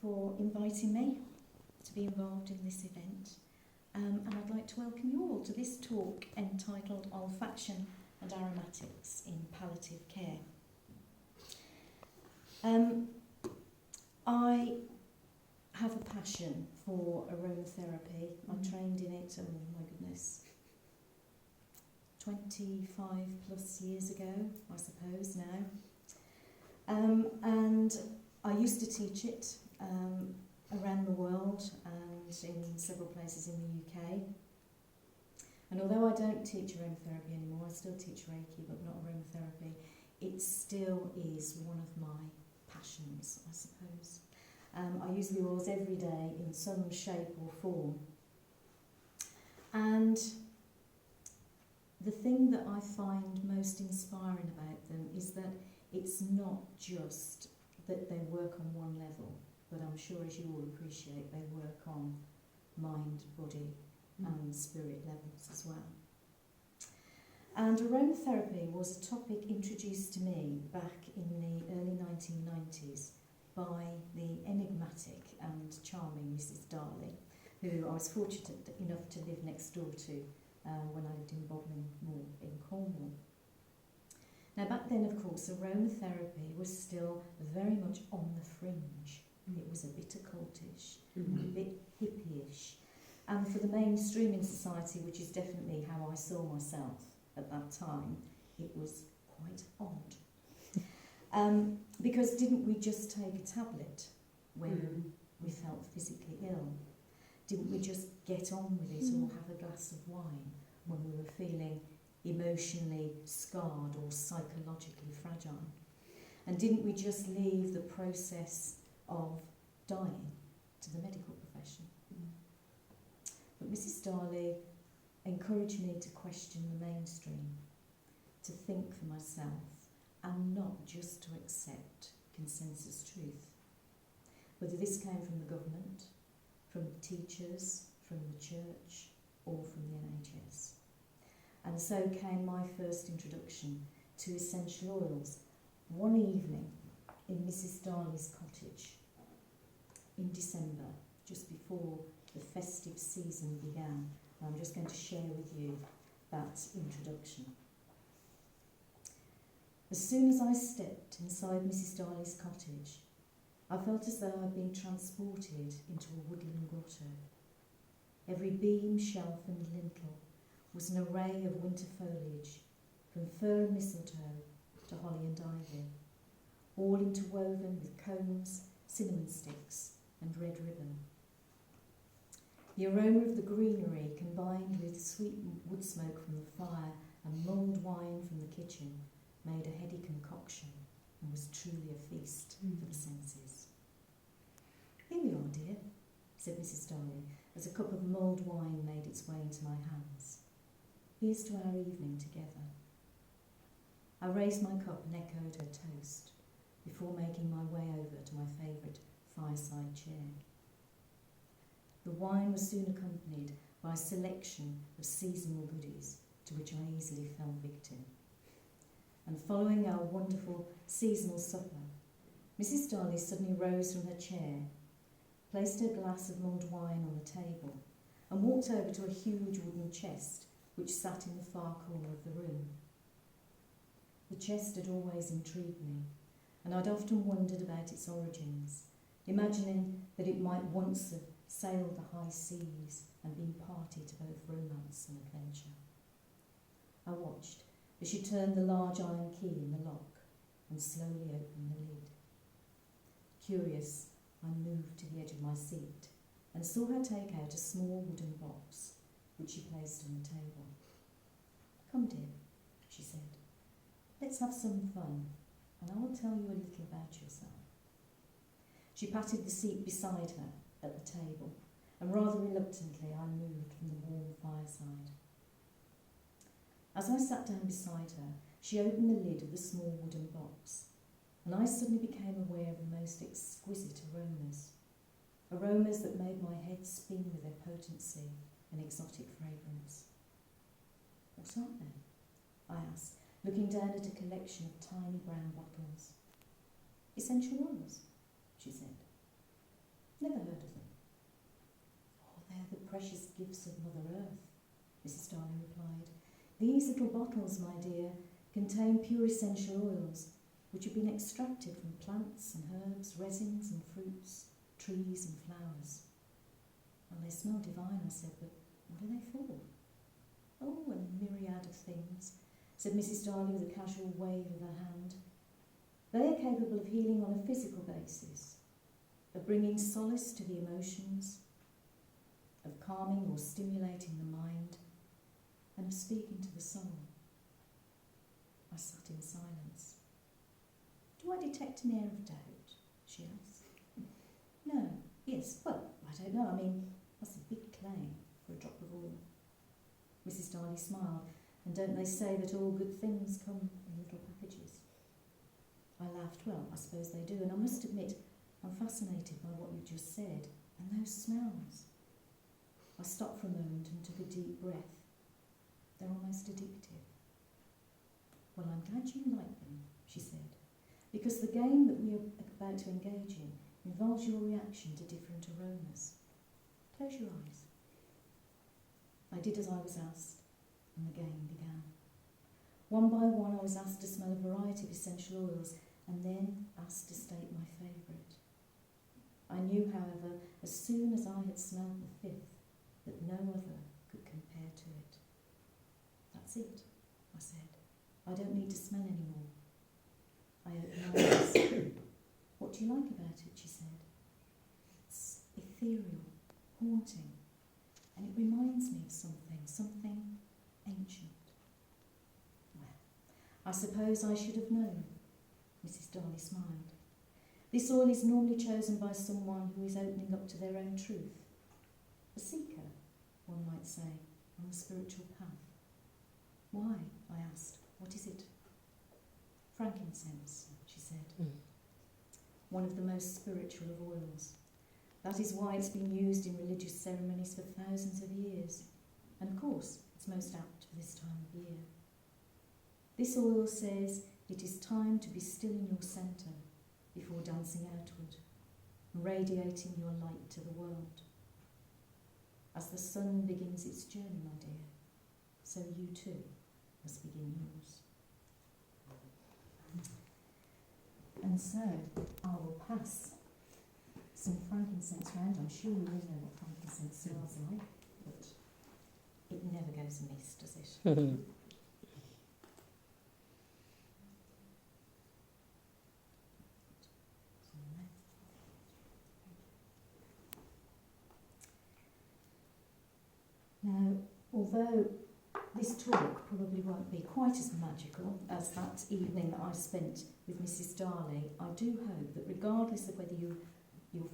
for inviting me to be involved in this event. And I'd like to welcome you all to this talk entitled Olfaction and Aromatics in Palliative Care. I have a passion for aromatherapy. I trained in it, oh my goodness, 25 plus years ago, I suppose now. And I used to teach it around the world and in several places in the UK. And although I don't teach aromatherapy anymore, I still teach Reiki, but not aromatherapy, it still is one of my passions, I suppose. I use the oils every day in some shape or form. And the thing that I find most inspiring about them is that it's not just that they work on one level, but I'm sure, as you all appreciate, they work on mind, body and spirit levels as well. And aromatherapy was a topic introduced to me back in the early 1990s by the enigmatic and charming Mrs. Darley, who I was fortunate enough to live next door to when I lived in Bodmin Moor in Cornwall. Now back then, of course, aromatherapy was still very much on the fringe. It was a bit occultish, a bit hippie-ish. And for the mainstream in society, which is definitely how I saw myself at that time, it was quite odd. Because didn't we just take a tablet when we felt physically ill? Didn't we just get on with it or have a glass of wine when we were feeling emotionally scarred or psychologically fragile? And didn't we just leave the process of dying to the medical profession? But Mrs. Darley encouraged me to question the mainstream, to think for myself, and not just to accept consensus truth. Whether this came from the government, from the teachers, from the church, or from the NHS. And so came my first introduction to essential oils one evening in Mrs. Darley's cottage in December, just before the festive season began. I'm just going to share with you that introduction. As soon as I stepped inside Mrs. Darley's cottage, I felt as though I'd been transported into a woodland grotto. Every beam, shelf and lintel was an array of winter foliage, from fir and mistletoe to holly and ivy, all interwoven with combs, cinnamon sticks and red ribbon. The aroma of the greenery, combined with sweet wood smoke from the fire and mulled wine from the kitchen, made a heady concoction and was truly a feast for the senses. "Here we are, dear," said Mrs. Darley, as a cup of mulled wine made its way into my hands. "Here's to our evening together." I raised my cup and echoed her toast, before making my way over to my favourite fireside chair. The wine was soon accompanied by a selection of seasonal goodies, to which I easily fell victim. And following our wonderful seasonal supper, Mrs. Darley suddenly rose from her chair, placed her glass of mulled wine on the table, and walked over to a huge wooden chest which sat in the far corner of the room. The chest had always intrigued me, and I'd often wondered about its origins, imagining that it might once have sailed the high seas and been party to both romance and adventure. I watched as she turned the large iron key in the lock and slowly opened the lid. Curious, I moved to the edge of my seat and saw her take out a small wooden box, which she placed on the table. "Come, dear," she said. "Let's have some fun, and I will tell you a little about yourself." She patted the seat beside her at the table, and rather reluctantly I moved from the warm fireside. As I sat down beside her, she opened the lid of the small wooden box, and I suddenly became aware of the most exquisite aromas that made my head spin with their potency and exotic fragrance. "What are they?" I asked, looking down at a collection of tiny brown bottles. "Essential oils," she said. Never heard of them. Oh, they're the precious gifts of Mother Earth, Mrs. Darley replied. These little bottles, my dear, contain pure essential oils, which have been extracted from plants and herbs, resins and fruits, trees and flowers. Well, they smell divine, I said, but what are they for? Oh, a myriad of things, said Mrs. Darley with a casual wave of her hand. They are capable of healing on a physical basis, of bringing solace to the emotions, of calming or stimulating the mind, and of speaking to the soul. I sat in silence. Do I detect an air of doubt? She asked. No. Yes. Well, I don't know. I mean, that's a big claim for a drop of oil. Mrs. Darley smiled. And don't they say that all good things come in little packages? I laughed. Well, I suppose they do. And I must admit, I'm fascinated by what you just said. And those smells. I stopped for a moment and took a deep breath. They're almost addictive. Well, I'm glad you like them, she said, because the game that we are about to engage in involves your reaction to different aromas. Close your eyes. I did as I was asked, and the game began. One by one I was asked to smell a variety of essential oils, and then asked to state my favourite. I knew, however, as soon as I had smelled the fifth, that no other could compare to it. That's it, I said. I don't need to smell anymore. I opened my eyes. What do you like about it, she said. It's ethereal, haunting, and it reminds me of something ancient. Well, I suppose I should have known, Mrs. Darley smiled. This oil is normally chosen by someone who is opening up to their own truth. A seeker, one might say, on the spiritual path. Why? I asked. What is it? Frankincense, she said. One of the most spiritual of oils. That is why it's been used in religious ceremonies for thousands of years. And of course, it's most apt for this time of year. This oil says it is time to be still in your centre before dancing outward, radiating your light to the world. As the sun begins its journey, my dear, so you too must begin yours. And so I will pass some frankincense round. I'm sure you all know what frankincense smells like, but it never goes amiss, does it? Now, although this talk probably won't be quite as magical as that evening that I spent with Mrs. Darley, I do hope that regardless of whether you're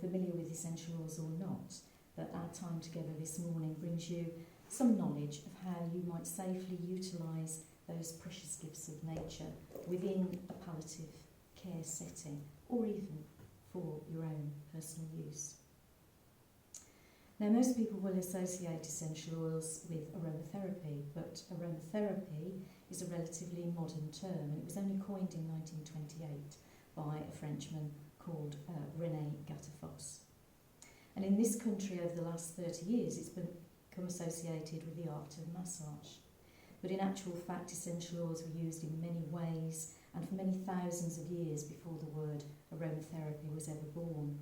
familiar with essential oils or not, that our time together this morning brings you some knowledge of how you might safely utilise those precious gifts of nature within a palliative care setting, or even for your own personal use. Now, most people will associate essential oils with aromatherapy, but aromatherapy is a relatively modern term, and it was only coined in 1928 by a Frenchman called René Gattefossé. And in this country over the last 30 years, it's become associated with the art of massage. But in actual fact, essential oils were used in many ways and for many thousands of years before the word aromatherapy was ever born.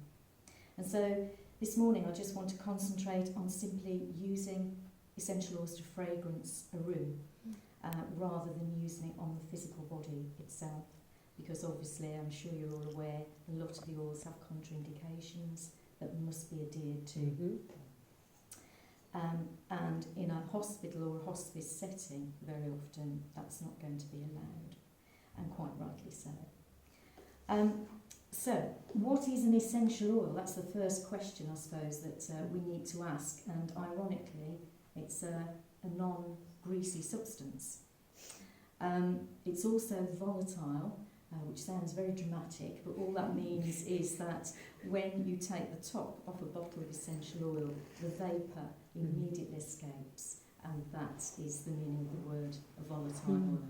And so this morning I just want to concentrate on simply using essential oils to fragrance a room rather than using it on the physical body itself, because obviously I'm sure you're all aware a lot of the oils have contraindications that must be adhered to. And in a hospital or a hospice setting, very often that's not going to be allowed, and quite rightly so. So, what is an essential oil? That's the first question, I suppose, that we need to ask. And ironically, it's a non-greasy substance. It's also volatile, which sounds very dramatic, but all that means is that when you take the top off a bottle of essential oil, the vapour immediately escapes, and that is the meaning of the word volatile oil.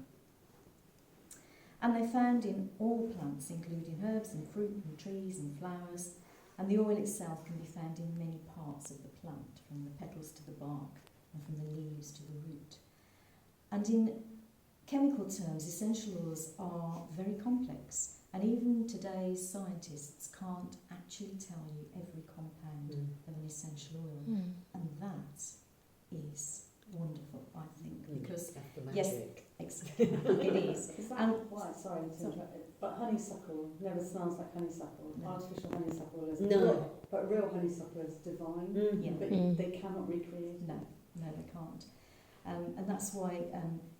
And they're found in all plants, including herbs and fruit and trees and flowers, And the oil itself can be found in many parts of the plant, from the petals to the bark and from the leaves to the root. And in chemical terms, essential oils are very complex, and even today's scientists can't actually tell you every compound of an essential oil. And that is wonderful, I think, because That's the magic. yes, exactly, it is. Is that why? Sorry to interrupt. But honeysuckle never smells like honeysuckle. No. Artificial honeysuckle is No. but real honeysuckle is divine. Yeah. But they cannot recreate it. No, they can't. And that's why,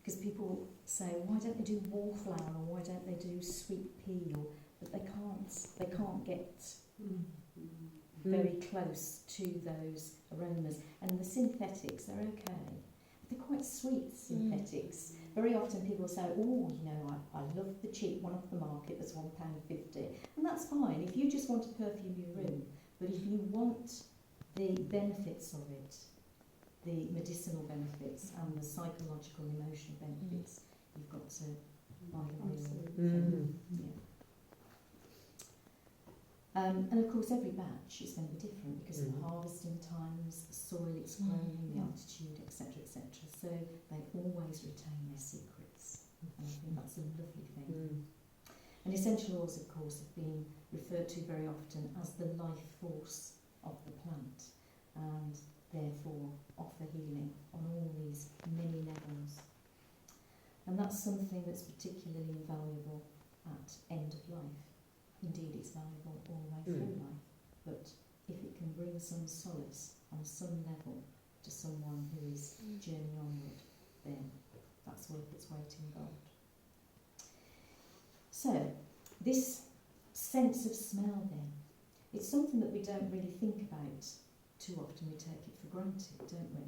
because people say, why don't they do wallflower, or why don't they do sweet pea, but they can't get very close to those aromas. And the synthetics, they're okay. But they're quite sweet synthetics. Very often people say, oh, you know, I love the cheap one off the market that's £1.50. And that's fine if you just want to perfume your room. But if you want the benefits of it, the medicinal benefits and the psychological, emotional benefits, you've got to buy the real thing. Yeah. And of course, every batch is going to be different because of the harvesting times, the soil it's grown in, the altitude, etc., etc. So they always retain their secrets, and I think that's a lovely thing. And essential oils, of course, have been referred to very often as the life force of the plant, and therefore offer healing on all these many levels. And that's something that's particularly invaluable at end of life. Indeed, it's valuable all the way through life, but if it can bring some solace on some level to someone who is journeying onward, then that's worth its weight in gold. So, this sense of smell then, it's something that we don't really think about too often. We take it for granted, don't we?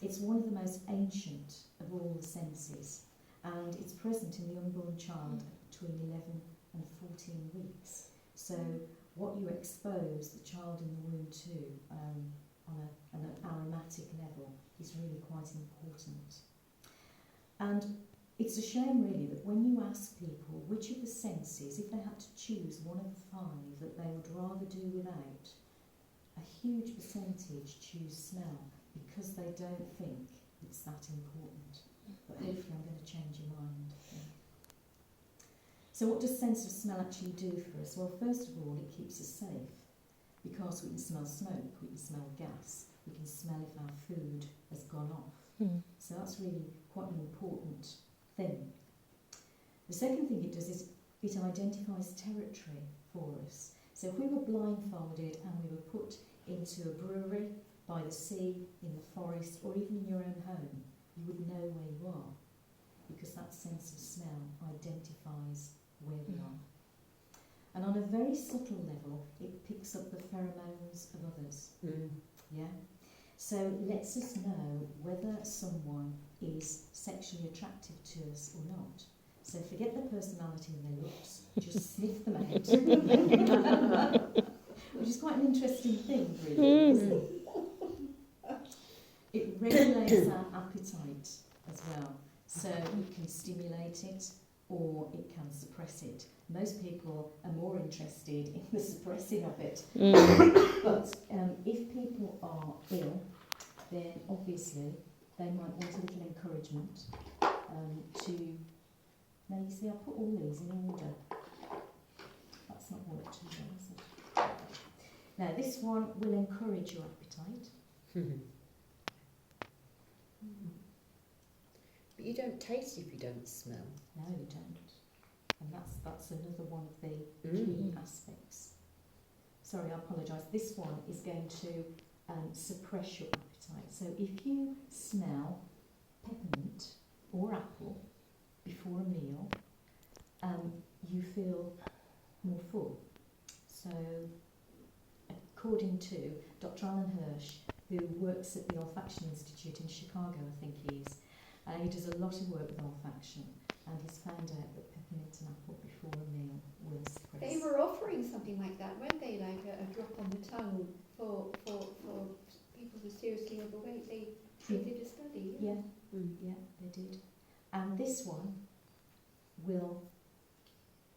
It's one of the most ancient of all the senses, and it's present in the unborn child between 11 and 14 weeks. So what you expose the child in the womb to on an aromatic level is really quite important. And it's a shame really that when you ask people which of the senses, if they had to choose one of the 5 that they would rather do without, a huge percentage choose smell because they don't think it's that important. But hopefully I'm going to change your mind. Yeah. So what does sense of smell actually do for us? Well, first of all, it keeps us safe because we can smell smoke, we can smell gas, we can smell if our food has gone off. So that's really quite an important thing. The second thing it does is it identifies territory for us. So if we were blindfolded and we were put into a brewery, by the sea, in the forest, or even in your own home, you would know where you are because that sense of smell identifies where we are. And on a very subtle level, it picks up the pheromones of others. Yeah. So it lets us know whether someone is sexually attractive to us or not. So forget the personality and their looks, just sniff them out. Which is quite an interesting thing, really, isn't it? It regulates our appetite as well. So it can stimulate it or it can suppress it. Most people are more interested in the suppressing of it. But if people are ill, then obviously they might want a little encouragement to... Now you see, I put all these in order. That's not worked too well, is it? Now this one will encourage your appetite. But you don't taste if you don't smell. No, you don't. And that's another one of the key aspects. Sorry, I apologise. This one is going to suppress your appetite. So if you smell peppermint or apple before a meal, you feel more full. So according to Dr. Alan Hirsch, who works at the Olfaction Institute in Chicago, I think he is, he does a lot of work with olfaction, and he's found out that peppermint and apple before a meal will suppress. They were offering something like that, weren't they? Like a drop on the tongue for people who are seriously overweight. They did a study. Yeah, yeah, they did. And this one will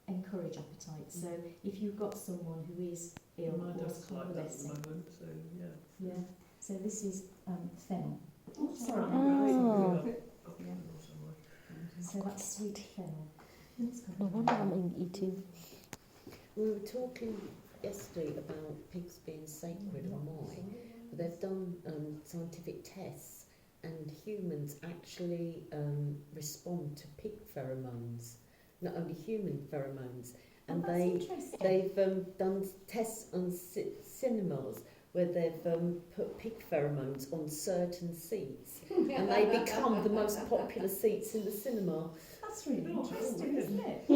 encourage appetite. So if you've got someone who is ill My or dad's like that at the convalescing, moment, so yeah. yeah. So this is fennel. Oh, Sorry. Oh. Yeah. Or somewhere. So that's sweet fennel. It's got No wonder I'm eating. We were talking yesterday about pigs being sacred and why. They've done scientific tests, and humans actually respond to pig pheromones, not only human pheromones. And that's interesting. they've done tests on cinemas where they've put pig pheromones on certain seats, and they become the most popular seats in the cinema. That's really interesting, isn't it?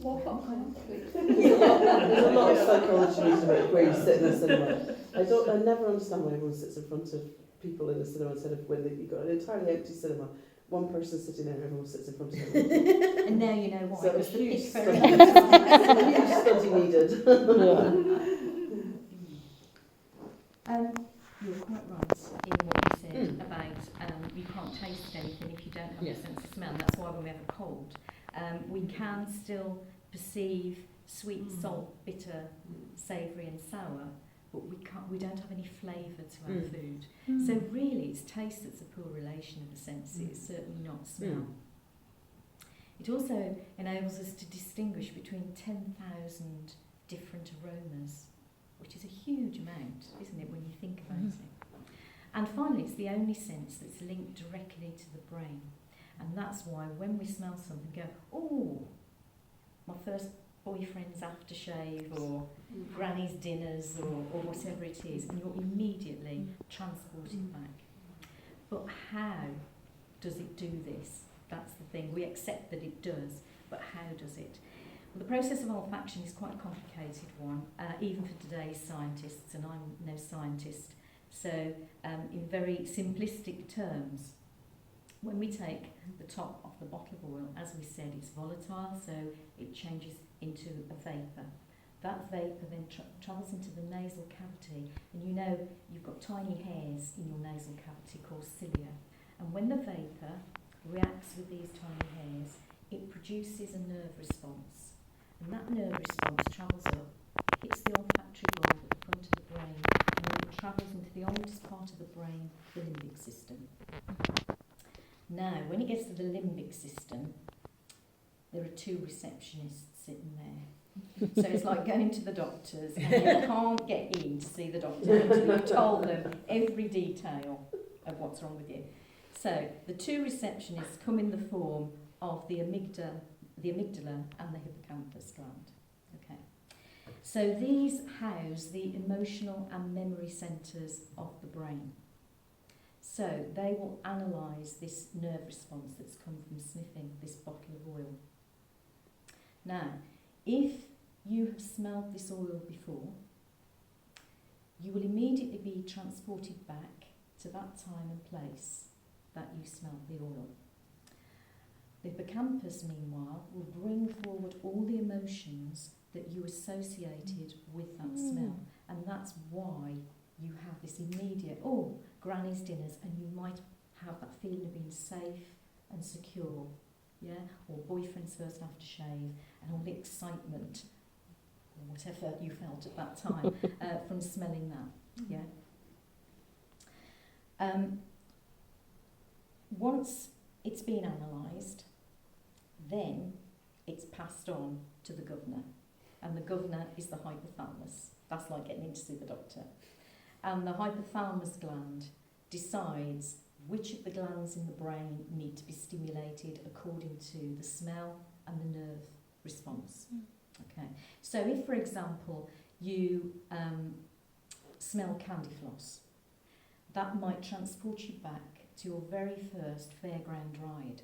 More popcorn. There's a lot of psychology about where you sit in the cinema. I never understand why everyone sits in front of people in the cinema instead of when you've got an entirely empty cinema. One person sitting there, everyone sits in front of them. And now you know why. So a Because the huge pig study, pheromone. huge study needed. You're quite right in what you said about you can't taste anything if you don't have Yeah. a sense of smell. And that's why when we have a cold, we can still perceive sweet, salt, bitter, savoury and sour, but we don't have any flavour to our food. So really it's taste that's a poor relation of the senses, certainly not smell. It also enables us to distinguish between 10,000 different aromas, which is a huge amount, isn't it, when you think about it. And finally, it's the only sense that's linked directly to the brain. And that's why when we smell something, go, oh, my first boyfriend's aftershave, or granny's dinners, or whatever it is, and you're immediately transported back. But how does it do this? That's the thing. We accept that it does, but how does it? Well, the process of olfaction is quite a complicated one, even for today's scientists, and I'm no scientist. So, in very simplistic terms, when we take the top off the bottle of oil, as we said, it's volatile, so it changes into a vapour. That vapour then travels into the nasal cavity, and you know you've got tiny hairs in your nasal cavity called cilia. And when the vapour reacts with these tiny hairs, it produces a nerve response. And that nerve response travels up, hits the olfactory bulb at the front of the brain, and then it travels into the oldest part of the brain, the limbic system. Now, when it gets to the limbic system, there are two receptionists sitting there. So it's like going to the doctors and you can't get in to see the doctor until you've told them every detail of what's wrong with you. So the two receptionists come in the form of the amygdala and the hippocampus gland. Okay. So these house the emotional and memory centres of the brain. So they will analyse this nerve response that's come from sniffing this bottle of oil. Now, if you have smelled this oil before, you will immediately be transported back to that time and place that you smelled the oil. The hippocampus, meanwhile, will bring forward all the emotions that you associated with that smell. And that's why you have this immediate, granny's dinners, and you might have that feeling of being safe and secure, yeah? Or boyfriend's first aftershave, and all the excitement, or whatever you felt at that time, from smelling that, yeah? Once it's been analysed, then it's passed on to the governor. And the governor is the hypothalamus. That's like getting in to see the doctor. And the hypothalamus gland decides which of the glands in the brain need to be stimulated according to the smell and the nerve response. Okay. So if, for example, you smell candy floss, that might transport you back to your very first fairground ride.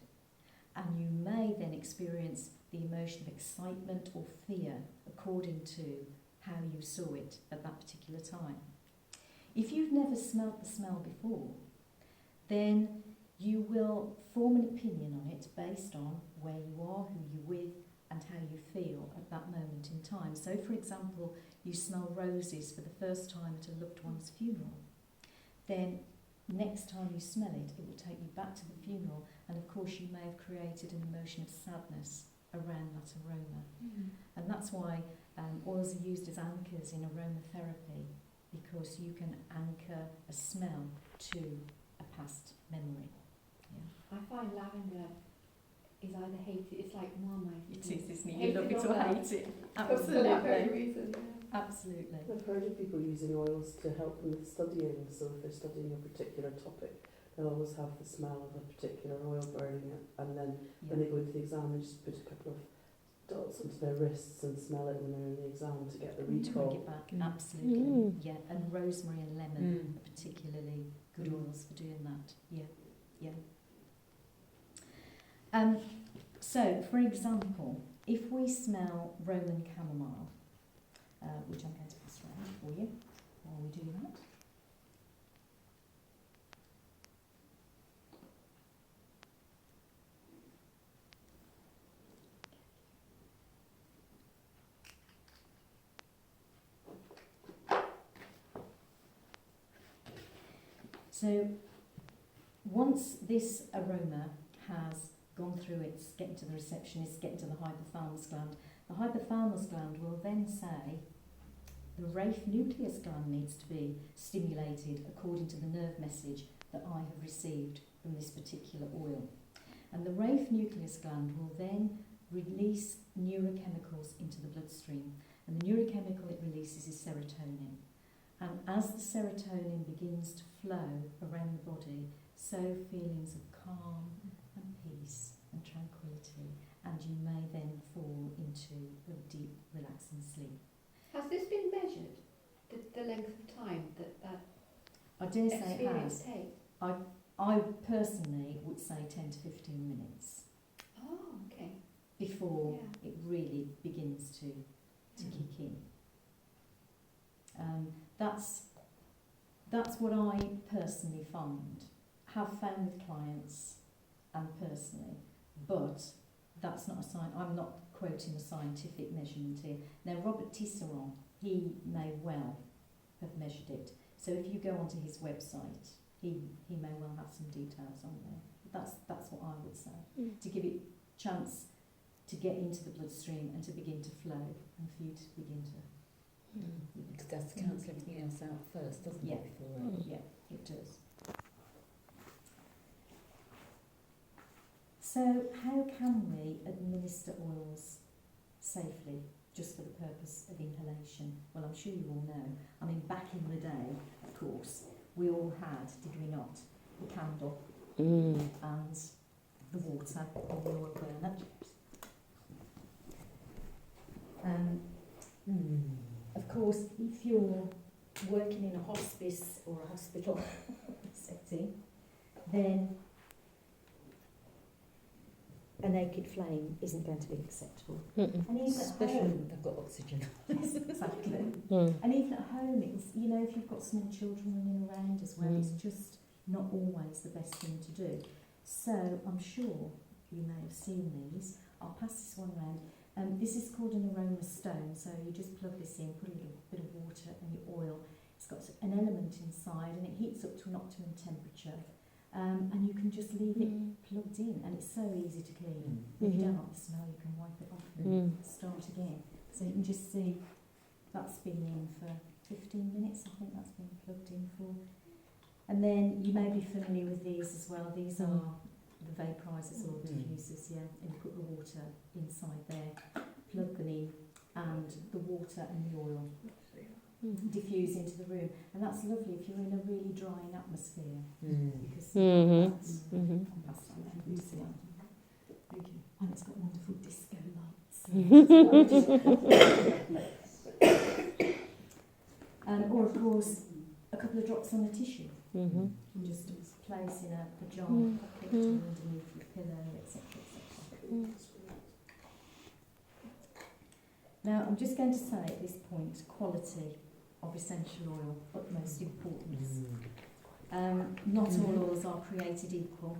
And you may then experience the emotion of excitement or fear according to how you saw it at that particular time. If you've never smelled the smell before, then you will form an opinion on it based on where you are, who you're with, and how you feel at that moment in time. So, for example, you smell roses for the first time at a loved one's funeral, then next time you smell it, it will take you back to the funeral, and of course you may have created an emotion of sadness around that aroma. Mm. And that's why oils are used as anchors in aromatherapy, because you can anchor a smell to a past memory. Yeah. I find lavender is either hated, it's like Marmite. It is, isn't it? You Hate love it it or or not. hate it. For that very Absolutely. reason, yeah. Absolutely. I've heard of people using oils to help them with studying. So if they're studying a particular topic, they'll always have the smell of a particular oil burning it, and then when they go into the exam, they just put a couple of dots onto their wrists and smell it when they're in the exam to get the To bring recall. it back, Mm. absolutely. Mm. Yeah, and rosemary and lemon Mm. are particularly good oils for doing that. Yeah, yeah. So, for example, if we smell Roman chamomile, which I'm going to pass around for you while we do that. So once this aroma has gone through its, getting to the receptionist, getting to the hypothalamus gland, the hypothalamus gland will then say the Rafe nucleus gland needs to be stimulated according to the nerve message that I have received from this particular oil. And the Rafe nucleus gland will then release neurochemicals into the bloodstream. And the neurochemical it releases is serotonin. And as the serotonin begins to flow around the body, so feelings of calm and peace and tranquility, and you may then fall into a deep, relaxing sleep. Has this been measured, the length of time that I dare say it experience has. takes? I personally would say 10 to 15 minutes Oh, okay. before Yeah. it really begins to kick in. That's what I personally have found with clients and personally, but that's not a sign. I'm not quoting a scientific measurement here. Now, Robert Tisserand, he may well have measured it. So if you go onto his website, he may well have some details on there. That's what I would say, to give it chance to get into the bloodstream and to begin to flow, and for you to begin to. Because that's to cancel everything else out first, doesn't Yeah. it? Before it? Yeah, it does. So how can we administer oils safely, just for the purpose of inhalation? Well, I'm sure you all know. I mean, back in the day, of course, we all had, did we not, the candle Mm. and the water or the oil burner. Of course, if you're working in a hospice or a hospital setting, then a naked flame isn't going to be acceptable. Mm-mm. And even at Especially home, when they've got oxygen. yes, exactly. Mm. And even at home, it's, you know, if you've got small children running around as well, it's just not always the best thing to do. So I'm sure you may have seen these. I'll pass this one around. This is called an aroma stone. So you just plug this in, put a little bit of water and your oil. It's got an element inside and it heats up to an optimum temperature. And you can just leave it plugged in, and it's so easy to clean. If you don't like the smell, you can wipe it off and start again. So you can just see that's been in for 15 minutes, I think that's been plugged in for. And then you may be familiar with these as well. These are the vaporizers or diffusers, yeah. And you put the water inside there, plug them in, and the water and the oil diffuse into the room. And that's lovely if you're in a really drying atmosphere. Because that's fantastic. You can see that. And it's got wonderful disco lights. Or of course, a couple of drops on a tissue. You just place in a jar, pocket underneath your pillow, etc. etc. Now, I'm just going to say at this point, quality of essential oil, utmost importance. Not all oils are created equal.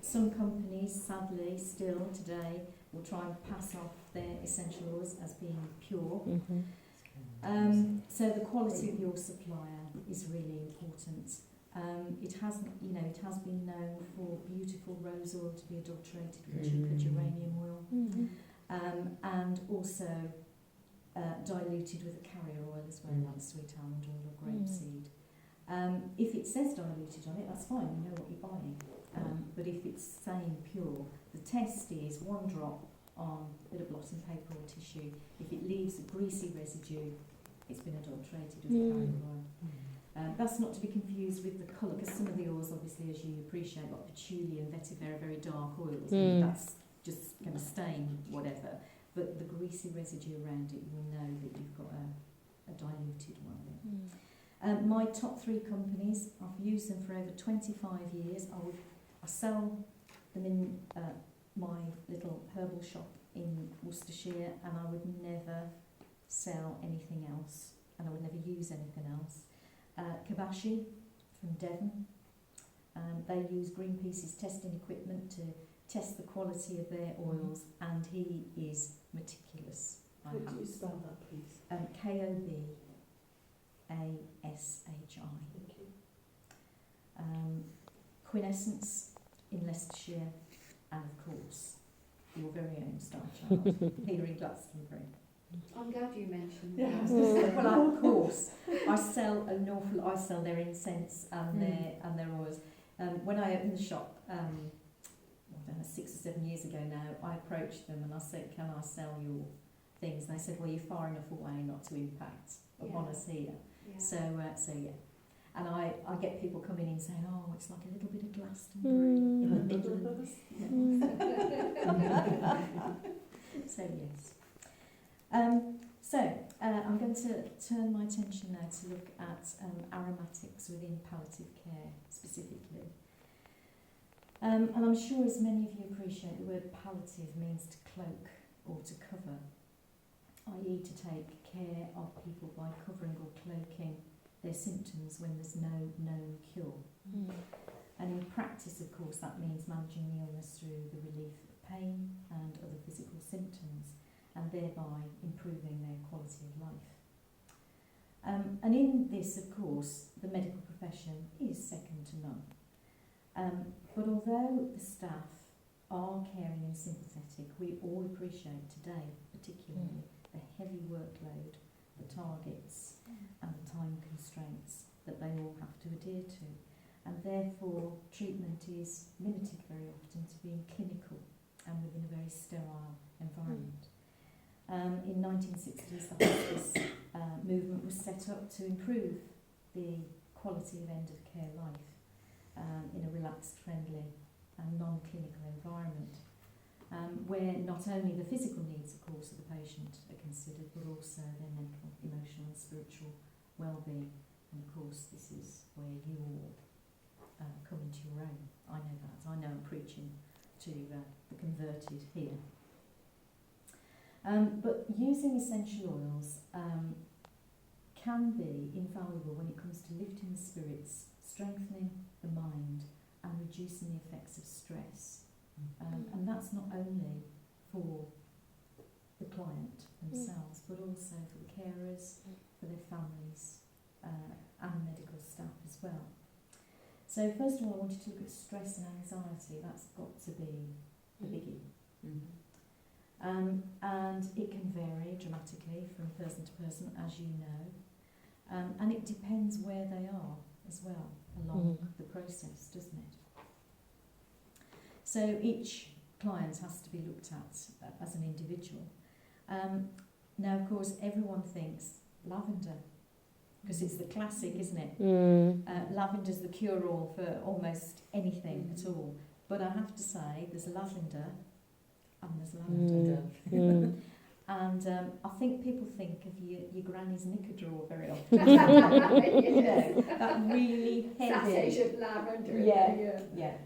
Some companies, sadly, still today, will try and pass off their essential oils as being pure. So the quality of your supplier is really important. It has been known for beautiful rose oil to be adulterated with cheaper geranium oil, and also diluted with a carrier oil as well, like sweet almond oil or grapeseed. If it says diluted on it, that's fine, you know what you're buying. But if it's saying pure, the test is 1 drop on a bit of blotting paper or tissue. If it leaves a greasy residue, it's been adulterated with carrier oil. That's not to be confused with the colour, because some of the oils, obviously, as you appreciate, like patchouli and vetiver, are very dark oils. And that's just going to stain whatever. But the greasy residue around it, you know that you've got a diluted one. My top 3 companies, I've used them for over 25 years. I sell them in my little herbal shop in Worcestershire, and I would never sell anything else, and I would never use anything else. Kabashi from Devon, they use Greenpeace's testing equipment to test the quality of their oils, and he is meticulous. How do you spell that, please? Kobashi. Thank you. Quintessence in Leicestershire, and of course your very own Star Child here in Glastonbury. I'm glad you mentioned Yeah. that. Well, of course, I sell their incense and their oils. When I opened the shop, I don't know, 6 or 7 years ago now, I approached them and I said, "Can I sell your things?" And they said, "Well, you're far enough away not to impact upon us here." Yeah. So yeah. And I get people coming in saying, "Oh, it's like a little bit of Glastonbury in the Midlands." So yes. I'm going to turn my attention now to look at aromatics within palliative care specifically. And I'm sure, as many of you appreciate, the word palliative means to cloak or to cover, i.e. to take care of people by covering or cloaking their symptoms when there's no known cure. And in practice, of course, that means managing the illness through the relief of pain and other physical symptoms, and thereby improving their quality of life. And in this, of course, the medical profession is second to none. But although the staff are caring and sympathetic, we all appreciate today, particularly, the heavy workload, the targets, and the time constraints that they all have to adhere to. And therefore, treatment is limited very often to being clinical and within a very sterile environment. In 1960s, the hospice movement was set up to improve the quality of end-of-care life in a relaxed, friendly and non-clinical environment, where not only the physical needs, of course, of the patient are considered, but also their mental, emotional and spiritual well-being. And of course, this is where you all come into your own. I know that. I know I'm preaching to the converted here. But using essential oils can be invaluable when it comes to lifting the spirits, strengthening the mind and reducing the effects of stress. And that's not only for the client themselves, but also for the carers, for their families and medical staff as well. So first of all, I wanted to look at stress and anxiety. That's got to be the biggie. And it can vary dramatically from person to person, as you know. And it depends where they are as well along the process, doesn't it? So each client has to be looked at as an individual. Now, of course, everyone thinks lavender, because it's the classic, isn't it? Lavender's the cure-all for almost anything at all. But I have to say, there's lavender and there's lavender. And I think people think of your granny's knicker drawer very often. You know, that really heavy. Sachet of lavender. Yeah.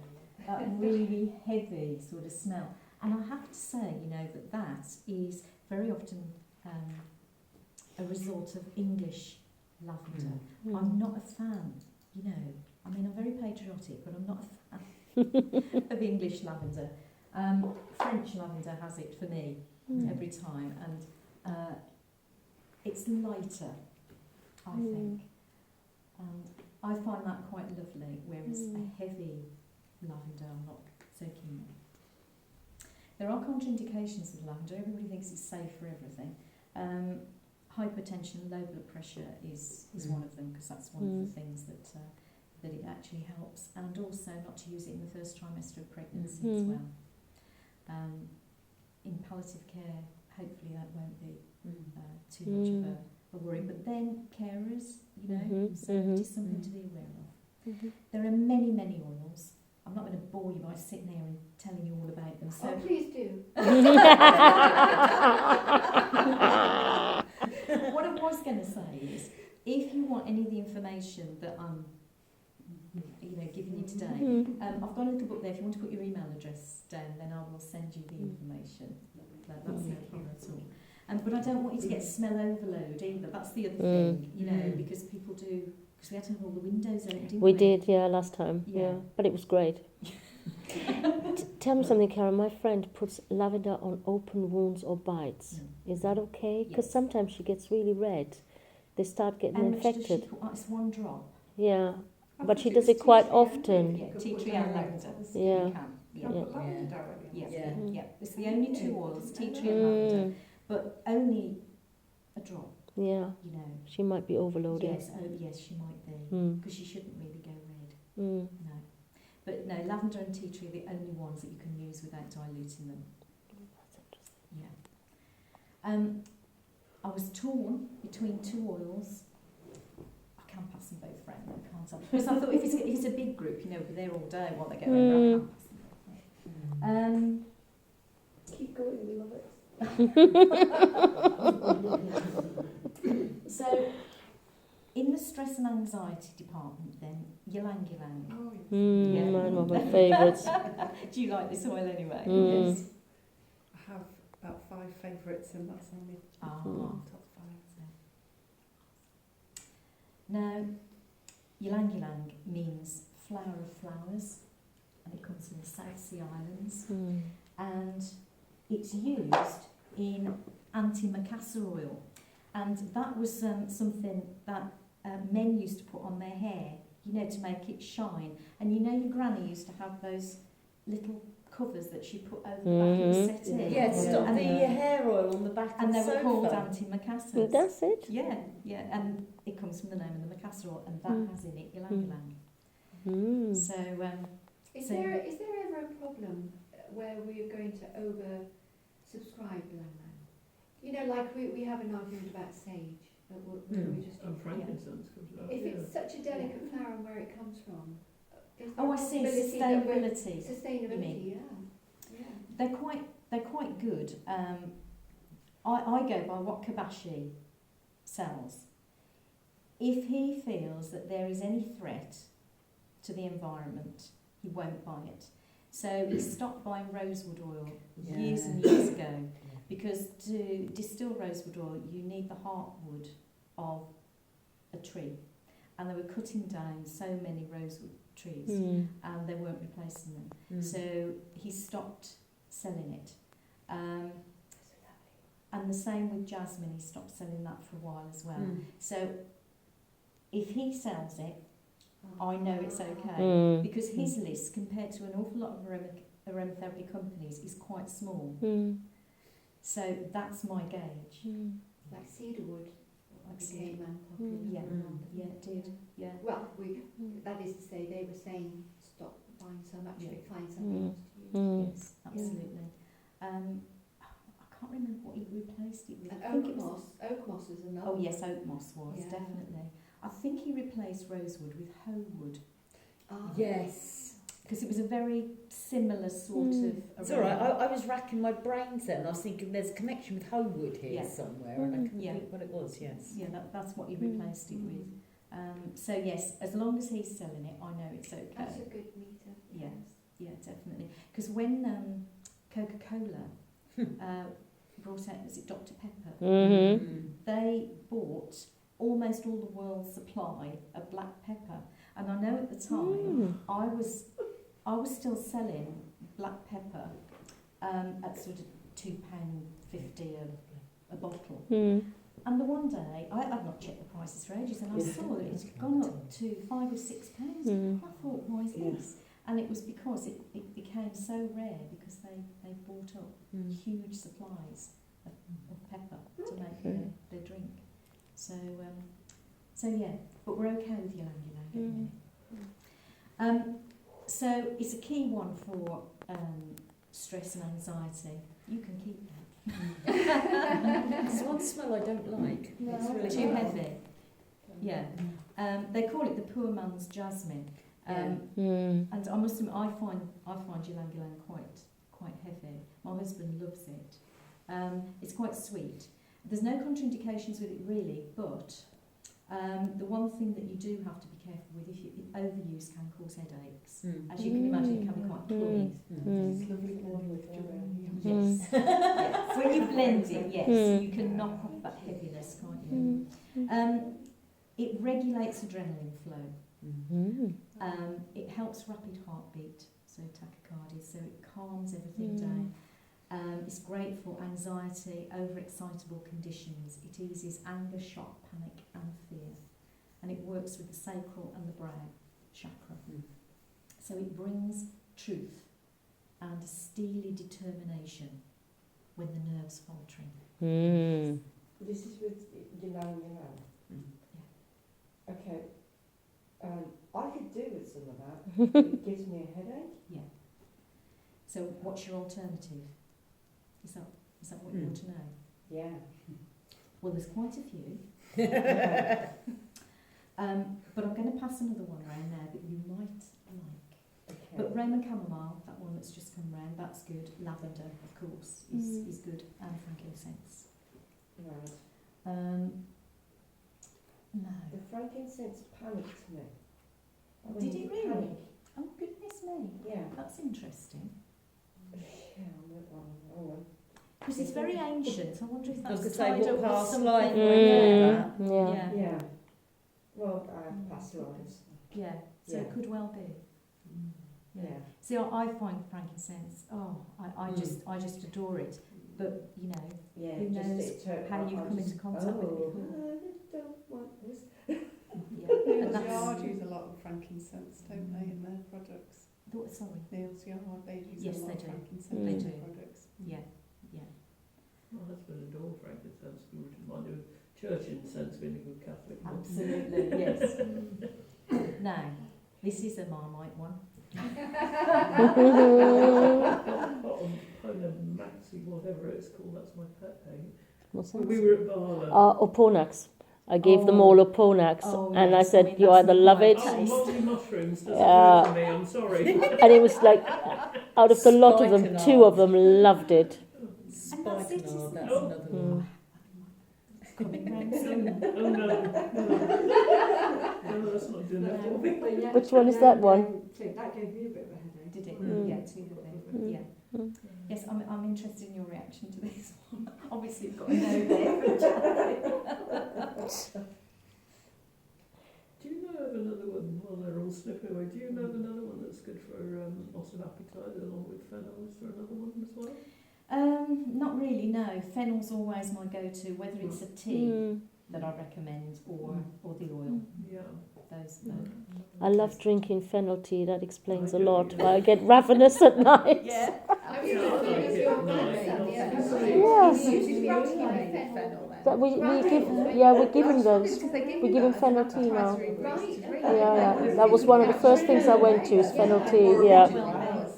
That really heavy sort of smell. And I have to say, you know, that is very often a result of English lavender. I'm not a fan, you know. I mean, I'm very patriotic, but I'm not a fan of English lavender. French lavender has it for me every time, and it's lighter, I think. And I find that quite lovely, whereas a heavy lavender I'm not so keen on. There are contraindications with lavender. Everybody thinks it's safe for everything. Hypertension, low blood pressure is one of them, because that's one of the things that it actually helps, and also not to use it in the first trimester of pregnancy as well. In palliative care, hopefully that won't be too much of a worry, but then carers, you know, so it is something to be aware of. There are many, many oils. I'm not going to bore you by sitting there and telling you all about them. So Oh, please do. what I was going to say is, if you want any of the information that I'm, giving you today, I've got a little book there. If you want to put your email address down, then I will send you the information. That's no problem at all. But I don't want you to get smell overload either. That's the other thing, because people do. Because we had to have all the windows open, didn't we? We did, yeah, last time. Yeah. But it was great. Tell me something, Carol. My friend puts lavender on open wounds or bites. Is that okay? Because sometimes she gets really red. They start getting infected. Does she put? It's one drop. Yeah, but she does it quite often. Yeah, tea tree and lavender. Yeah. You can. Yeah. Yeah. It's the Mm. only two oils, tea tree and lavender, but only a drop. Yeah. You know. She might be overloaded. Yes, she might be, because she shouldn't really go red. No, but no, lavender and tea tree are the only ones that you can use without diluting them. That's interesting. Yeah. I was torn between two oils. I can pass them both round, though, can't I? Because I thought if it's a big group, we're there all day while they go over, I can pass them both. Keep going, we love it. So, in the stress and anxiety department, then ylang ylang. Mine one of my favourites. Do you like this oil anyway? Yes. I have about 5 favourites, and that's only top 5. Now, ylang ylang means flower of flowers, and it comes from the South Sea Islands, and it's used in antimacassar oil, and that was something that men used to put on their hair, to make it shine. And your granny used to have those little covers that she put over the back of the settee. Yeah, to stop the hair oil on the back and of the they were called sofa. antimacassars. That's it. Yeah, and it comes from the name of the macassar oil, and that has in it ylang ylang. So, Is there ever a problem where we're going to over-subscribe ylang ylang? Like we have an argument about sage. We just And frankincense comes out. if it's such a delicate flower and where it comes from, is there oh, a I see, possibility that we're- sustainability. Sustainability, You yeah. They're quite good. I go by what Kabashi sells. If he feels that there is any threat to the environment, he won't buy it. So he stopped buying rosewood oil years and years ago, because to distill rosewood oil you need the heartwood of a tree, and they were cutting down so many rosewood trees and they weren't replacing them. So he stopped selling it. And the same with jasmine, he stopped selling that for a while as well. So if he sells it, I know it's okay, because his list compared to an awful lot of aromatherapy companies is quite small. So that's my gauge. Like cedarwood became unpopular. Yeah, it did. Yeah. Well, that is to say, they were saying stop buying so much of it, find something else to use. Yes, absolutely. I can't remember what he replaced it with. And I think oak it was- moss. Oak moss is another. Oh yes, oak moss was Yeah. definitely. I think he replaced rosewood with hoewood, Yes. because it was a very similar sort of. It's all right. I was racking my brains then. I was thinking there's a connection with Homewood here somewhere, and I couldn't think what it was. Yes. Yeah, that's what he replaced it with. So yes, as long as he's selling it, I know it's okay. That's a good meter. Yeah. Yeah, definitely. Because when Coca-Cola brought out, was it Dr. Pepper? They bought almost all the world's supply of black pepper, and I know at the time I was still selling black pepper at sort of £2.50 a bottle. And the one day, I've not checked the prices for ages, and I Yeah. saw that it's gone up to £5 or £6. Mm. I thought, why is Yeah. this? And it was because it became so rare because they bought up huge supplies of pepper to make their drink. So yeah, but we're okay with ylang ylang at the minute. So it's a key one for stress and anxiety. You can keep that. It's one smell I don't like. It's really Too heavy. Yeah. They call it the poor man's jasmine. And I must admit, I find ylang ylang quite heavy. My husband loves it. It's quite sweet. There's no contraindications with it really, but the one thing that you do have to be careful with, overuse can cause headaches. As you can imagine, it can be quite cloying. It's lovely one with geranium. Yes. Yes. When you blend it, yes, you can knock off that heaviness, can't you? It regulates adrenaline flow. It helps rapid heartbeat, so tachycardia, so it calms everything down. It's great for anxiety, overexcitable conditions. It eases anger, shock, panic and fear. And it works with the sacral and the brow chakra. So it brings truth and a steely determination when the nerves faltering. This is with ylang ylang. Okay. I could do with some of that. But it gives me a headache. Yeah. So what's your alternative? Is that what you want to know? Yeah. Well, there's quite a few. But I'm going to pass another one around now that you might like. Okay. But Roman chamomile, that one that's just come round, that's good. Lavender, of course, is good. And frankincense. Right. No. The frankincense panicked me. Did it really? Panic. Oh, goodness me. Yeah. That's interesting. Yeah, oh, Because it's very ancient. I wonder if I was that's gonna say, tied what up with past something life like went that. Yeah. yeah. Well, I have past lives. Yeah. So Yeah. it could well be. Yeah. See, I find frankincense. I just adore it. But you know, Yeah. who knows how you come into contact with it before. I don't want this. Yeah. And Neil's that's Yard use a lot of frankincense, don't they, in their products? sorry. Neil's Yard, they use Yes, a lot they of do. frankincense They in do. their products. Yeah. Yeah. My husband adored frankincense. We would remind him of church incense being a good Catholic. Absolutely. Yes. Now, this is a Marmite one. Maxi, whatever it's called, that's my pet name. What's When that? we were at Barla. Oponax. I gave them all Oponax, and I yes, said, mean, you that's either not love my it, taste. Multi mushrooms doesn't Yeah. do it for me, I'm sorry. and it was like, out of the lot of them, 2 of them loved it. that's it, Spikenard, isn't that's it? another one. Coming round soon. Oh no, no, that's not doing it for me. Which one is that one? That gave me a bit of a headache. Did it? Mm. Yeah, too heavy. Yeah. Yes, I'm interested in your reaction to this one. Obviously, you've got a no there. Do you know of another one? Well, they're all slipping away. Do you know of another one that's good for loss of appetite along with fennel? Is there another one as well? Not really, no. Fennel's always my go-to, whether it's a tea that I recommend or the oil. Yeah. Those. I love drinking fennel tea, that explains a lot why I get ravenous at night. Yeah. I mean, it's like it your at night, grandson, yeah. Yes. We give him those. We give him fennel tea now. Yeah, that was one of the first things I went to, is fennel tea, yeah.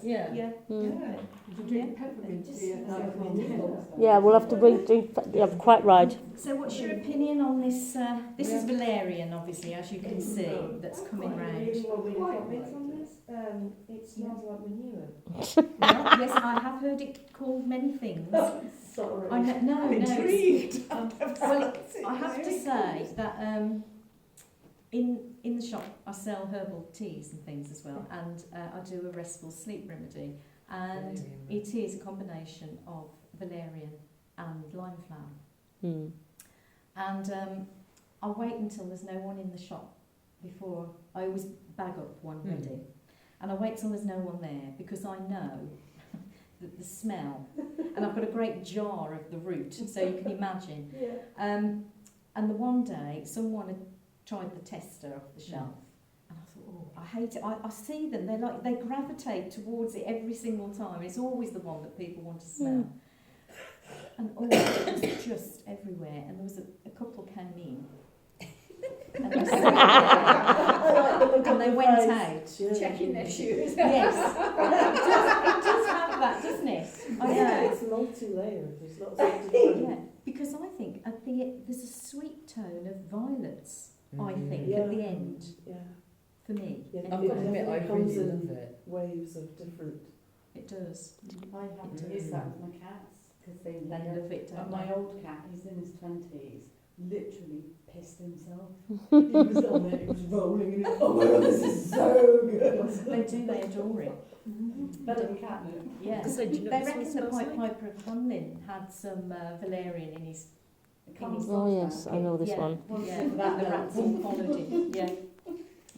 Yeah. To drink peppermint tea at night. Yeah, we'll have to drink, yeah, quite right. So what's your opinion on this? This is valerian, obviously, as you can see, that's coming round. Quite bit on this. It smells like manure. Well, yes, I have heard it called many things. Sorry. I know, no, I'm no. intrigued. Well, I have to say that in the shop I sell herbal teas and things as well, and I do a restful sleep remedy, and it is a combination of valerian and lime flower. And I wait until there's no one in the shop before I always bag up one ready, and I wait till there's no one there because I know the smell. And I've got a great jar of the root, so you can imagine. Yeah. And the one day, someone had tried the tester off the shelf, and I thought, oh, I hate it. I see them. They gravitate towards it every single time. It's always the one that people want to smell. And it was just everywhere. And there was a couple came in. And they, and they went out. Yeah. Checking their shoes. Yes. It does have that, doesn't it? I know. Yeah, it's multi-layered. There's lots of different... Yeah, because I think there's a sweet tone of violets, I think, Yeah. at the end, Yeah. for me. Yeah, And I've got to it admit, I comes really in love it. waves of different... It does. I have to use that with my cats because they love it, don't my they? old cat, he's in his 20s, literally pissed himself. He was on there, he was rolling in it. Oh my god, this is so good. They adore it. Better than catnip. Yeah. So do you know They what reckon this the one smells Pied Piper of Hamelin had some valerian in his... It comes Oh off yes, now. I know this yeah, one. Yeah, That the note. rats all followed him. Yeah.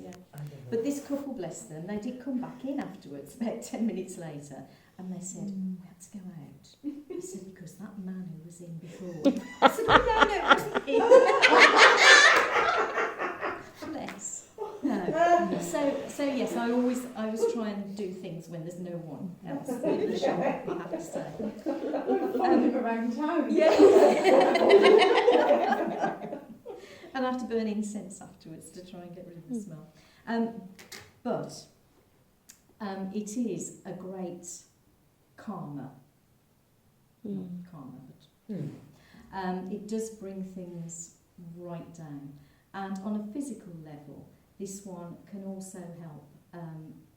Yeah. I don't know. But this couple, bless them, they did come back in afterwards, about 10 minutes later, and they said, we had to go out. I said, because that man who was in before. I said, oh, no, it wasn't him. Bless. No. So yes, I always try and do things when there's no one else in the shop, I have to say. Follow him around town. Yeah. And I have to burn incense afterwards to try and get rid of the smell. But it is a great calmer. Not calmer, but it does bring things right down. And on a physical level, this one can also help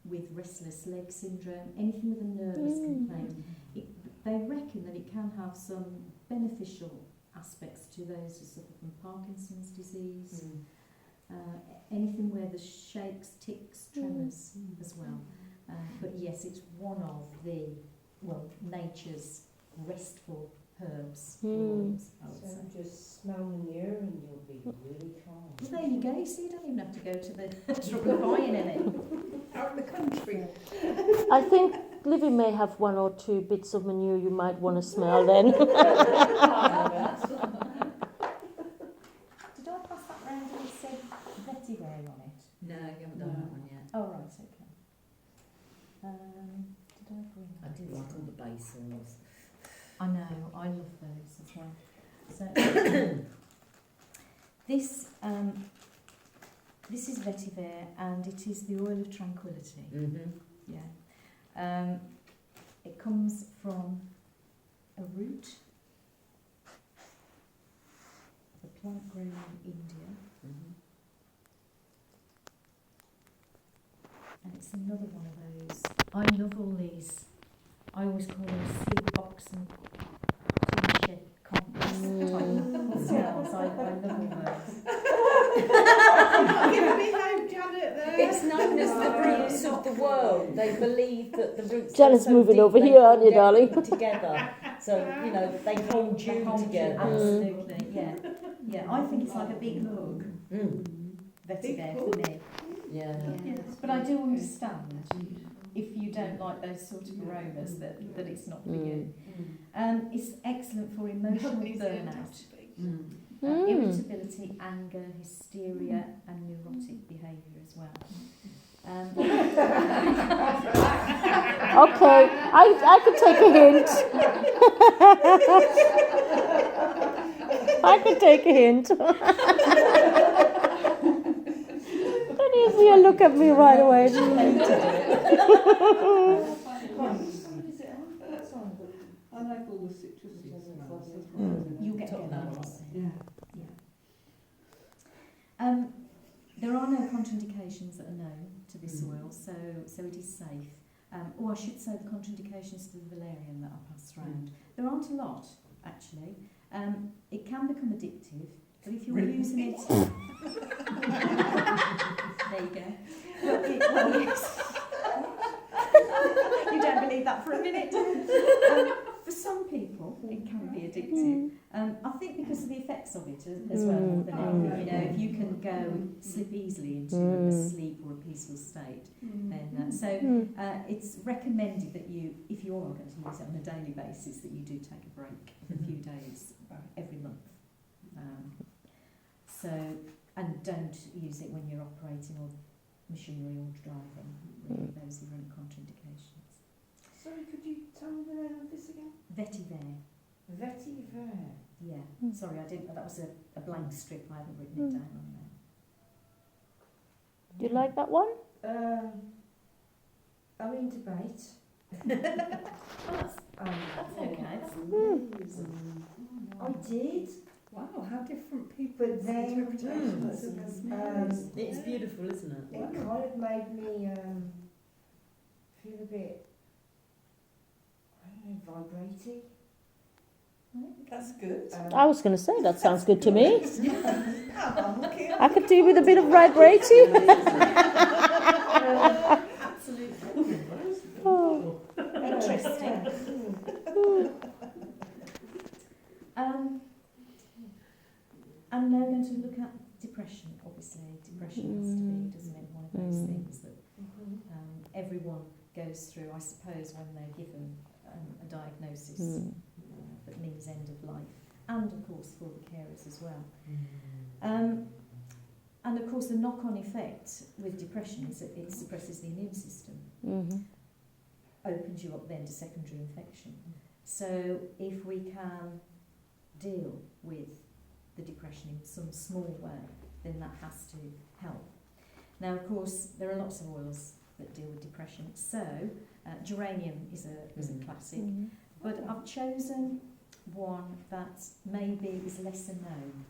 with restless leg syndrome, anything with a nervous complaint. They reckon that it can have some beneficial aspects to those who suffer from Parkinson's disease, anything where the shakes, tics, tremors as well. But yes, it's one of the, nature's restful herbs. I would So say. just smell manure and you'll be really calm. Well, there you go. You see, you don't even have to go to the trouble of buying any. Out in the country. I think Livy may have one or two bits of manure you might want to smell then. Did I pass that round and it said vetiver on it? No, you haven't done that one yet. Oh, right, okay. Did I bring I do like all the base oils. I know, I love those as well. So this is vetiver, and it is the oil of tranquility. Yeah. It comes from a root of a plant grown in India, and it's another one of those. I love all these. I always call them seed box and clean shed compost type smells. I love all those. Give me hope, Janet, there. It's known as the roots of the world. They believe that the roots Janet's are so moving deep, over they here, aren't you, get darling? put together. So, they hold you They hold together. Absolutely, yeah. Yeah, I think it's like a big hug. Vetiver for me. Yeah. But I do understand if you don't like those sort of aromas that it's not for you. It's excellent for emotional burnout, irritability, anger, hysteria, and neurotic behaviour as well. Okay, I could take a hint. I could take a hint. Don't even look at me right away. I like all the citrusy smells as well. You get Top that. notes. There are no contraindications that are known to this oil, so it is safe. Or I should say the contraindications to the valerian that I passed around. There aren't a lot, actually. It can become addictive, but if you're using it... There you go. Well, yes. You don't believe that for a minute. For some people, it can be addictive. I think because of the effects of it as well. You know, if you can slip easily into a sleep or a peaceful state, then it's recommended that you, if you are going to use it on a daily basis, that you do take a break of a few days every month. And don't use it when you're operating on machinery or driving. Really, those are any contraindications. Sorry, could you tell me the name of this again? Vetiver. Vetiver. Yeah. Sorry, I didn't. That was a blank strip. I haven't written it down on there. Do you like that one? I'm in debate. That's okay. That's amazing. I did. Wow, how different people's But then, interpretations of the smells. It's beautiful, isn't it? it kind of made me feel a bit, I don't know, vibrating. That's good. I was going to say, that sounds good to me. Okay. I could do with a bit of vibrating. Absolutely. Interesting. I'm now going to look at depression. Obviously, depression has to be, doesn't it, one of those things that everyone goes through, I suppose, when they're given a diagnosis that means end of life, and of course for the carers as well. And of course, the knock-on effect with depression is that it suppresses the immune system, opens you up then to secondary infection. So if we can deal with the depression in some small way, then that has to help. Now, of course, there are lots of oils that deal with depression. So geranium is a classic, but I've chosen one that maybe is lesser known,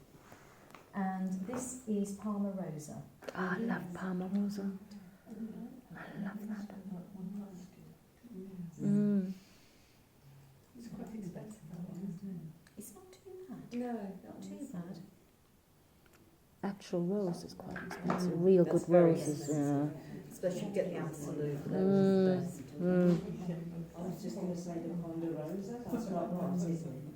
and this is Palmarosa. Oh, I love Palmarosa. I love that. It's quite expensive, that one, isn't it? It's not too bad. No, Not too bad. Actual rose is quite expensive. Real good roses. Yeah. Especially if you get the absolute. I was just going to say the Ponderosa. That's quite nice, isn't it?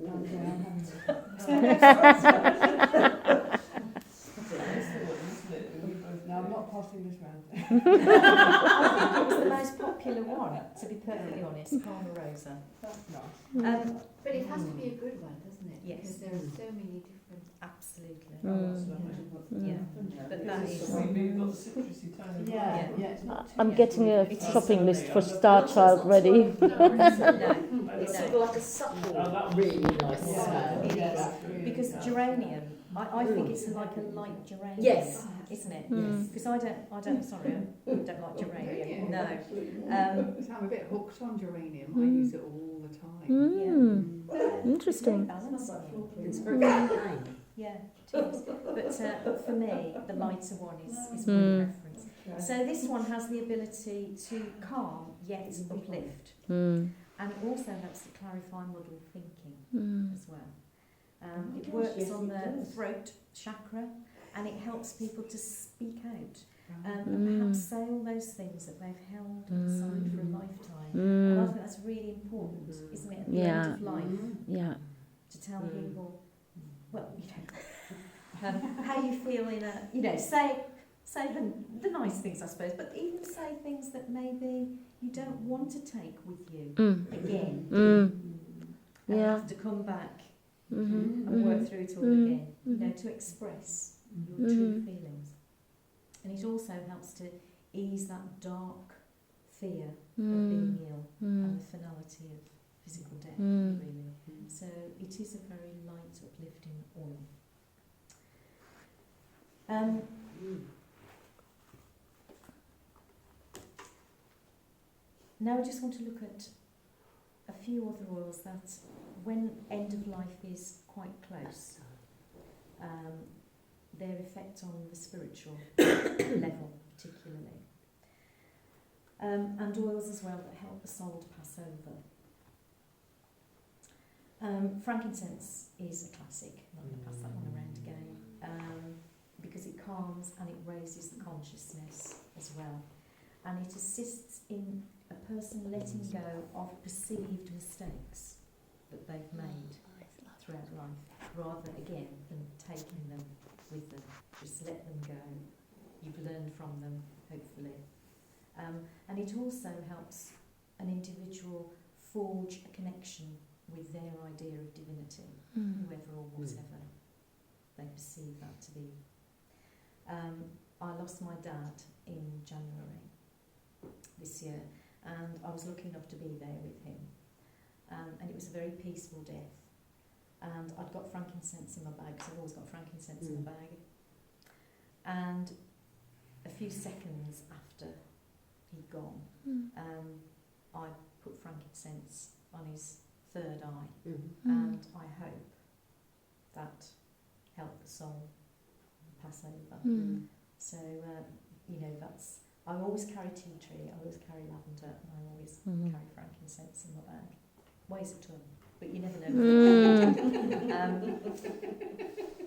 No, I'm not passing this round. I think it was the most popular one, to be perfectly honest, Palmarosa. That's nice. but it has to be a good one, doesn't it? Yes. Because there are so many different. Absolutely. Mm. Yeah. But that is. You've got the citrusy tone. Yeah, it's not too I'm getting a It is shopping list for Star Child ready. No, It's sort of like a subtle, that really nice smell. it is. Because geranium, I think it's like a light geranium. Yes. Isn't it? Yes. Because I don't like geranium. No. So I'm a bit hooked on geranium. I use it all the time. Interesting. It's very plain. Yeah, it is. But for me, the lighter one is my preference. So this one has the ability to calm yet uplift, and it also helps to clarify muddled thinking as well. It works on the throat chakra, and it helps people to speak out and perhaps say all those things that they've held inside for a lifetime. And I think that's really important, isn't it? At the end of life, to tell people, well, how you feel in a, say the nice things, I suppose, but even say things that maybe you don't want to take with you again. And have to come back and work through it all again, to express your true feelings. And it also helps to ease that dark fear of being ill and the finality of physical death, really. So it is a very light, uplifting oil. Now I just want to look at a few other oils that, when end of life is quite close, their effect on the spiritual level particularly. And oils as well that help the soul to pass over. Frankincense is a classic. I'm not going to pass that one around again, because it calms and it raises the consciousness as well. And it assists in a person letting go of perceived mistakes that they've made throughout life, rather again than taking them with them. Just let them go. You've learned from them, hopefully. And it also helps an individual forge a connection with their idea of divinity, whoever or whatever they perceive that to be. I lost my dad in January this year, and I was lucky enough to be there with him. And it was a very peaceful death. And I'd got frankincense in my bag, because I've always got frankincense in my bag. And a few seconds after he'd gone, I put frankincense on his third eye, and I hope that helped the soul pass over. So, you know, that's, I always carry tea tree, I always carry lavender, and I always carry frankincense in my bag. Weighs a ton, but you never know.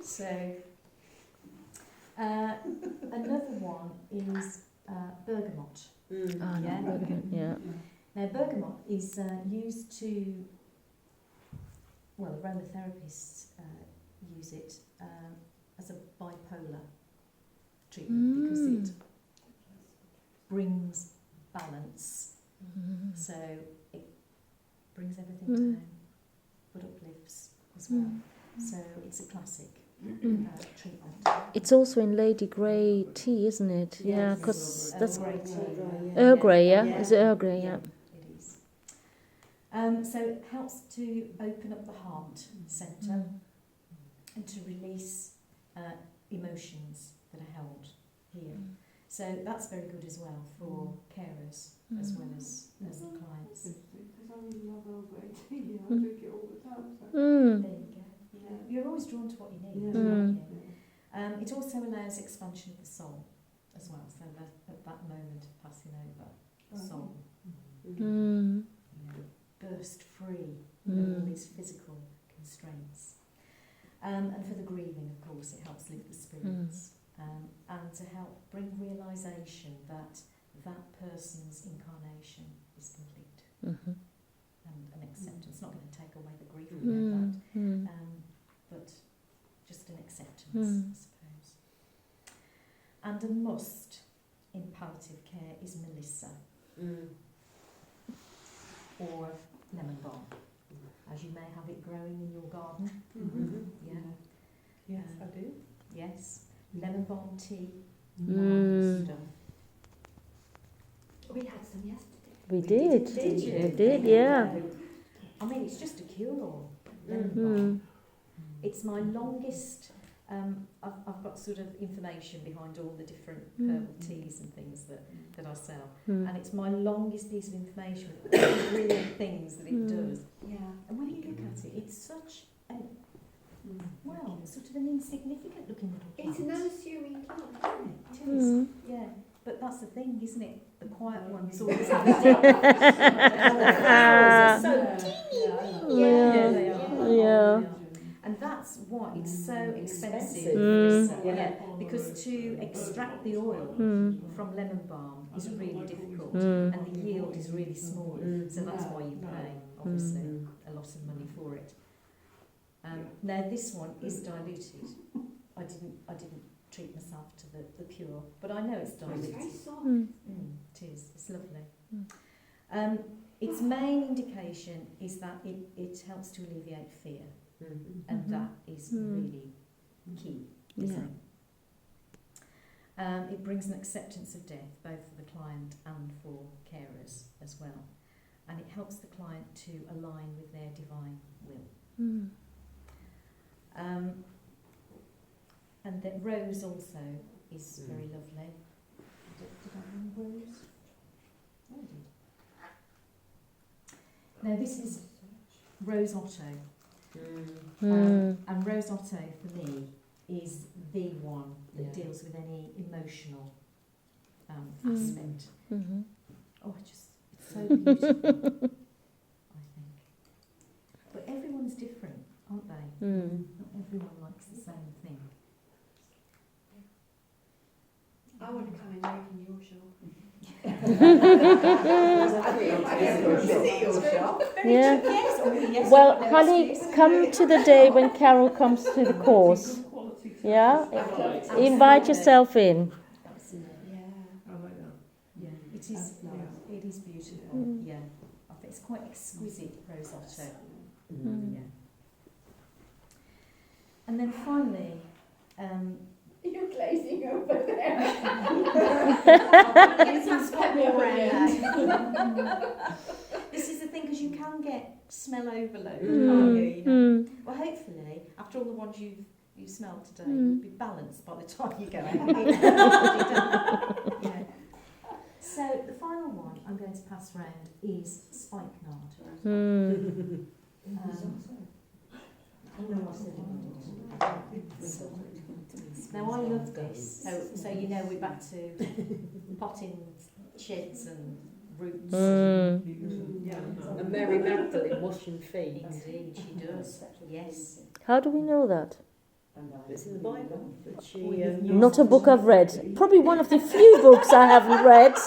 So, another one is bergamot. Yeah. Now, bergamot is used to, well, aromatherapists use it as a bipolar treatment because it brings balance. So it brings everything down, but uplifts as well. So it's a classic treatment. It's also in Lady Grey tea, isn't it? Yeah, because that's Grey tea. Earl Grey, yeah? Is it Earl Grey, yeah? It is. So it helps to open up the heart centre and to release emotions that are held here. So that's very good as well for carers as well as the clients. Because I really love Earl Grey tea. I drink it all the time. So. There you go. Yeah. You're always drawn to what you need. Aren't you? It also allows expansion of the soul as well. So that at that moment of passing over, the soul you know, burst free of all these physical constraints. And for the grieving, of course, it helps lift the spirits. And to help bring realisation that that person's incarnation is complete. And an acceptance. It's not going to take away the grief, we know that. But just an acceptance, I suppose. And a must in palliative care is Melissa or lemon balm, as you may have it growing in your garden. Yes, I do. Yes, lemon balm tea. Stuff. We had some yesterday. We did. Did you? We did, yeah. I mean, it's just a cure-all. Lemon balm. It's my longest. I've got sort of information behind all the different herbal teas and things that I sell, and it's my longest piece of information with all the brilliant things that it does. Yeah. And when you look at it, it's such an sort of an insignificant looking little plant. It's an unassuming plant, isn't it? It is. Yeah. But that's the thing, isn't it? The quiet ones always have the flowers are so teeny. Yeah, they are. Yeah. And that's why it's so expensive. Yeah. Because to extract the oil from lemon balm is really difficult, and the yield is really small. So that's why you pay, obviously, a lot of money for it. Now this one is diluted. I didn't treat myself to the pure, but I know it's diluted. It's very soft. It is. It's lovely. Its main indication is that it helps to alleviate fear, and that is really key, isn't it? It brings an acceptance of death, both for the client and for carers as well, and it helps the client to align with their divine will. And the rose also is very lovely. Did I bring rose? Oh, I did. Now this is Rose Otto. And Rose Otto for me is the one that deals with any emotional aspect. Oh, it's so beautiful, I think. But everyone's different, aren't they? Not everyone likes the same thing. I want to come and work in your shop. Yeah. Yes, Well, honey, come to the day when Carole comes to the course. Quality Yeah? Absolutely. Invite yourself in. Absolutely. Yeah. I like that. Yeah, it is. Yeah. It is beautiful. Mm. Yeah, I think it's quite exquisite risotto. Mm. Yeah. And then finally, You're glazing over there. this is the thing, because you can get smell overload, Mm. can't you? You know? Mm. Well, hopefully, after all the ones you've smelled today, Mm. you'll be balanced by the time you go out. Yeah. So the final one I'm going to pass round is spikenard. Mm. Now I love this, so you know we're back to potting sheds and roots. Mm. Yeah. And Mary Magdalene washing feet. Indeed, she does. Yes. How do we know that? It's in the Bible that she. Not a book I've read. Probably one of the few books I haven't read.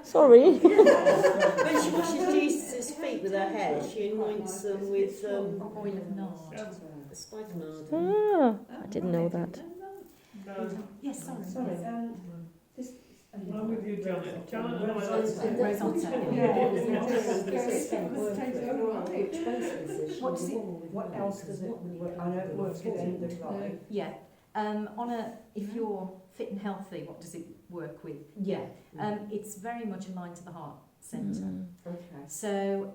Sorry. When she washes Jesus' feet with her hair, she anoints them with Oil of nard. spikenard. Ah, I didn't know that. No. Yes, sorry. Sorry, yes. I'm with you, Janet. Janet and I like What else does it work? I know it works for the end of life. Yeah. If you're fit and healthy, what does it work with? Yeah. It's very much aligned to the heart centre. Mm. Okay. So